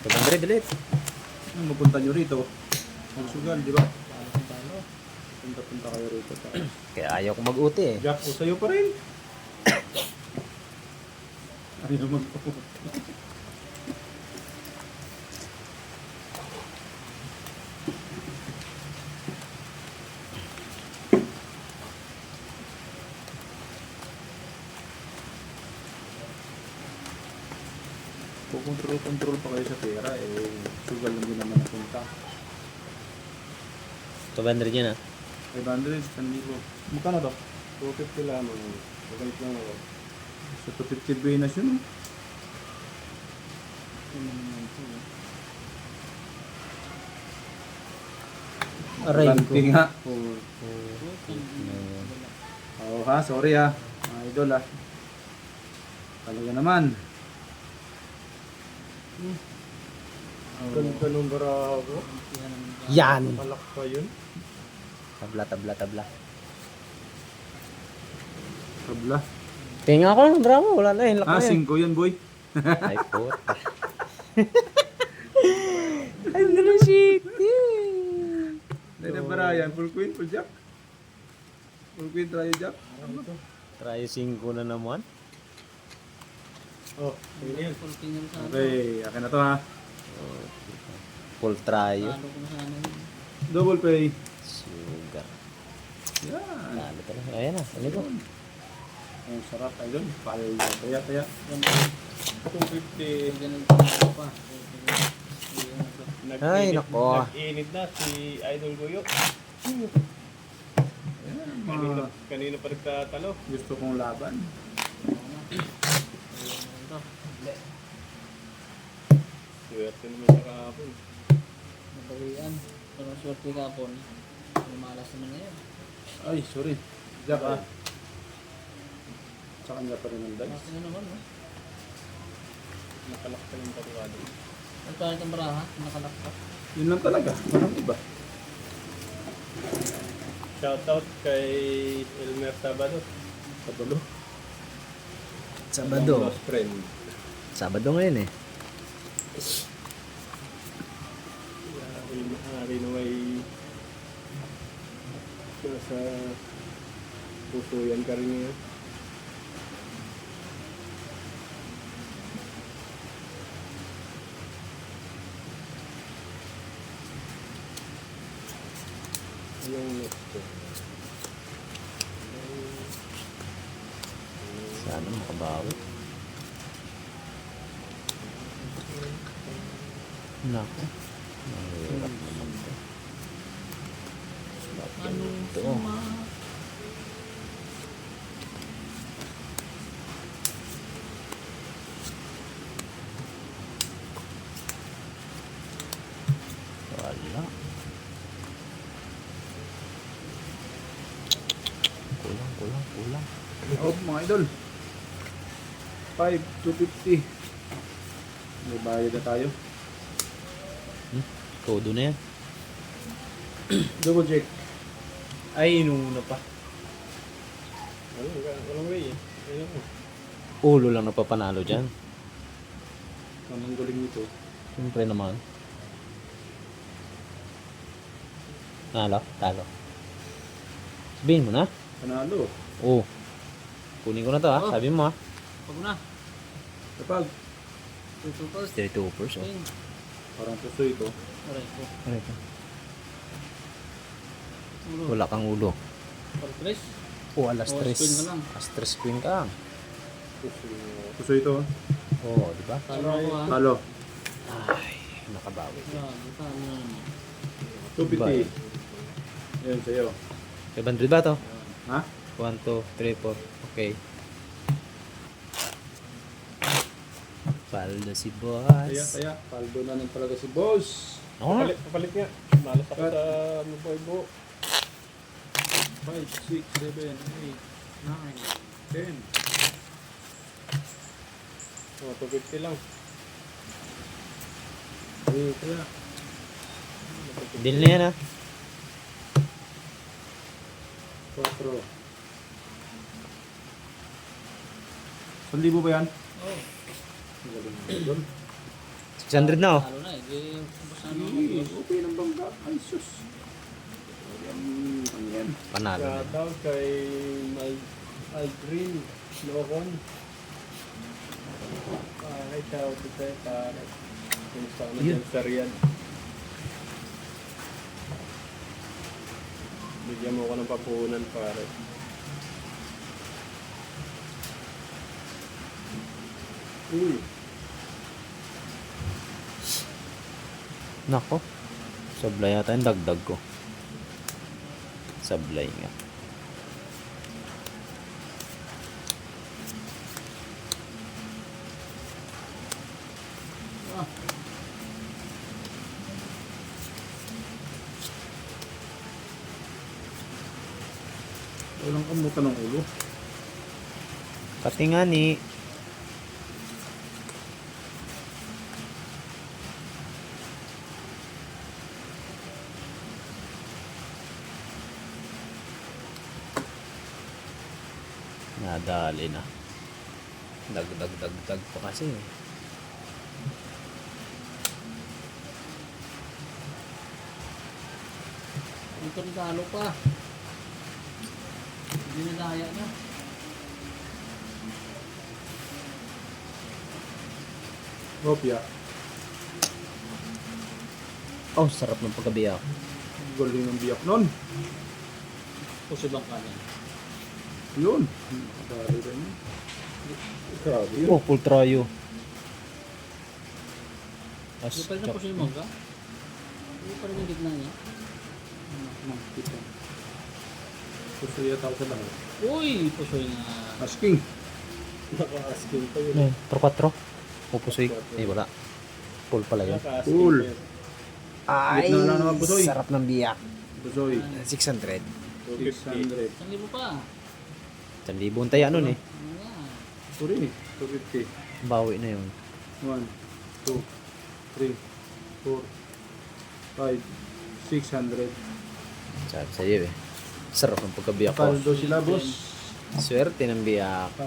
200 ulit. Mapunta nyo rito. Magsugal, di ba? Punta kayo rito. Kaya ayaw ko mag-uti eh. Jack, o sa'yo pa rin. Ayaw mag-uti. Control pa kayo sa pera, sugal lang din naman napunta. 200 yan ah. 500, 1,000. Magkano to? 250 lamang. Magalit lang ako. Sa 250 Venus yun. Aray ko. Planting nga. Oo ha, sorry ha. Mga idol ha. Talaga naman. Ganda nung barago. Yan! Malak pa yun. Tabla. Kabla. Tinga ko lang, bravo. Wala na yun. Ah, 5 yan boy. Ay, puta. Ay, ganun shit. Dahil bara yan, full queen, full jack. Full queen, try jack. Try 5 na naman. Oh, yun yan. Okay, akin na to ha. Full try. Double pay. Sugar. Yan. Talo talaga. Ayan na. Ano ko? Ang sarap idol. Taya. 250. Ay, nako. Nag-init na si Idol Goyo. Mga Kanino pa nagtatalo? gusto kong laban. Swerte naman sa kahapon. Nabalian. Pero swerte kapon. Lumalas naman ngayon. Ay, sorry. Jack ha. Sa kanya pa rin ang dice. Bakit na naman, no? Nakalakta yung patuwado. Ang palit ang baraha, nakalakpak. Yun lang talaga. Walang iba. Shoutout kay Elmer Sabado. Kabulo. Sabado. Lost friend. Sabado ngayon eh. Hari na may nasa puso yan ka rin ngayon. Yung next ko. Sana makabawi. Naku. Mahirap naman to. Bakit ito? Wala. Kulang. Oh, mga idol. 5, 250. May bayad na tayo. Todo na yan. Double check. Ay, inuna pa. Walang way eh. Ayun mo. Ulo lang napapanalo dyan. Ang galing nito. Siyempre naman. Talo. Sabihin mo na. Panalo. Oo. Kunin ko na to ha. Oh. Sabi mo ha. Pag na. Kapag 32%. parang puso ito. Aray ko. Aray ko. Ulo. Wala kang ulo. Pag-press. O, alas O, 3. spin ka lang. Alas 3 queen ka. Puso ito. Oo, di ba? Talo ako ha. Talo. Ay, nakabawi. Grabe, talo na naman. 250. Yan sa'yo. 500 ba to? Ha? 1, 2, 3, 4. Okay. Paldo si boss. Taya. Paldo na lang talaga si boss. Ako na. Papalit nga. Malas ako sa Muboy-Bo. 5, 6, 7, 8, 9, 10. Oh, 250 lang. Taya. Deal na yan ha. 4. 1,000 ba yan? Oh. Ang galing mo doon. 600 na oh. Talo na eh. Di, ubos na Hindi, nung okay ng bangka. Ay, sus. Yan. Panalo na. Shoutout kay Mike Green, Locon. Ay, shoutout ito para kung saan na Yun. dyan sa Riyadh. Bigyan mo ko ng papunan para. Uy, Nako. Sablay yata yung dagdag ko. Sablay nga. Ah. walang kamutan ng ulo. Pati nga ni. Nadali na. Dagdag pa kasi. Ito rin talo pa. Hindi na daya niya. Hopya, Oh, sarap ng pagkabiyak. galing ng biyak nun. Puso bang kanin. Yun. Dali rin yun. Grabe yun. Oh, full tryo. Hindi pa rin na puso yung mangga. Hindi pa rin yung gitna niya. Kita. Gusto niya tao sa lahat. Uy! Puso yung Asking. Naka-asking pa yun. 4-4. Pupusoy. Eh, wala. Full pala yun. Cool. Ay, Gitna lang naman, Pusoy. sarap ng biyak. Busoy. 600. 600. 1,000 pa. 1,000 ang taya nun eh. Ano yan? Sorry. 250. Bawi na yun. 1, 2, 3, 4, 5, 600. Sabi sa'yo eh. Sarap ng pagkabiyak ko. Paldo sila, boss. Swerte ng biyak.